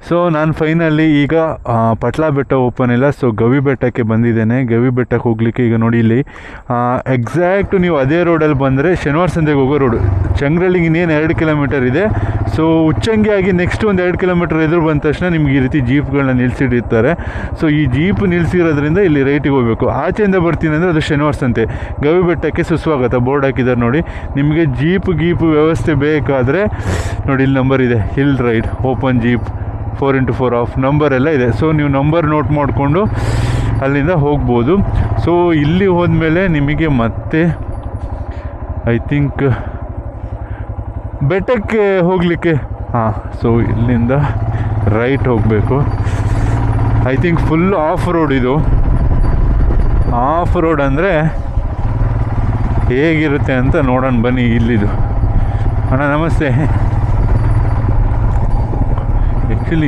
So ನಾನು finally ಈಗ ಪಟ್ಲಾ ಬೆಟ್ಟ ಓಪನ್ ಇಲ್ಲ, ಸೊ ಗವಿ ಬೆಟ್ಟಕ್ಕೆ ಬಂದಿದ್ದೇನೆ. ಗವಿ ಬೆಟ್ಟಕ್ಕೆ ಹೋಗಲಿಕ್ಕೆ ಈಗ ನೋಡಿ ಇಲ್ಲಿ ಎಕ್ಸಾಕ್ಟು ನೀವು ಅದೇ ರೋಡಲ್ಲಿ ಬಂದರೆ ಶನಿವಾರ ಸಂತೆಗೆ ಹೋಗೋ ರೋಡು, ಚಂಗ್ರಳ್ಳಿಗೆ ಇನ್ನೇನು 2 ಕಿಲೋಮೀಟರ್ ಇದೆ. ಸೊ ಉಚ್ಚಂಗಿಯಾಗಿ ನೆಕ್ಸ್ಟ್ ಒಂದು 2 ಕಿಲೋಮೀಟರ್ ಎದುರು ಬಂದ ತಕ್ಷಣ ನಿಮ್ಗೆ ಈ ರೀತಿ ಜೀಪ್ಗಳನ್ನ ನಿಲ್ಲಿಸಿಟ್ಟಿರ್ತಾರೆ. ಸೊ ಈ ಜೀಪ್ ನಿಲ್ಲಿಸಿರೋದ್ರಿಂದ ಇಲ್ಲಿ ರೈಟಿಗೆ ಹೋಗಬೇಕು. ಆಚೆಯಿಂದ ಬರ್ತೀನಿ ಅಂದರೆ ಅದು ಶನಿವಾರ ಸಂತೆ. ಗವಿ ಬೆಟ್ಟಕ್ಕೆ ಸುಸ್ವಾಗತ ಬೋರ್ಡ್ ಹಾಕಿದ್ದಾರೆ ನೋಡಿ. ನಿಮಗೆ ಜೀಪ್ ವ್ಯವಸ್ಥೆ ಬೇಕಾದರೆ ನೋಡಿ ಇಲ್ಲಿ ನಂಬರ್ ಇದೆ, hill ride open jeep 4x4 off number ಎಲ್ಲ ಇದೆ. ಸೊ ನೀವು ನಂಬರ್ ನೋಟ್ ಮಾಡಿಕೊಂಡು ಅಲ್ಲಿಂದ ಹೋಗ್ಬೋದು. ಸೊ ಇಲ್ಲಿ ಹೋದ್ಮೇಲೆ ನಿಮಗೆ ಮತ್ತೆ ಐ ಥಿಂಕ್ ಬೆಟ್ಟಕ್ಕೆ ಹೋಗಲಿಕ್ಕೆ ಸೊ ಇಲ್ಲಿಂದ ರೈಟ್ ಹೋಗಬೇಕು. I think full of road ಇದು. ಆಫ್ ರೋಡ್ ಅಂದರೆ ಹೇಗಿರುತ್ತೆ ಅಂತ ನೋಡೋಣ ಬನ್ನಿ. ಇಲ್ಲಿದು ಅಣ್ಣ ನಮಸ್ತೆ. ಆ್ಯಕ್ಚುಲಿ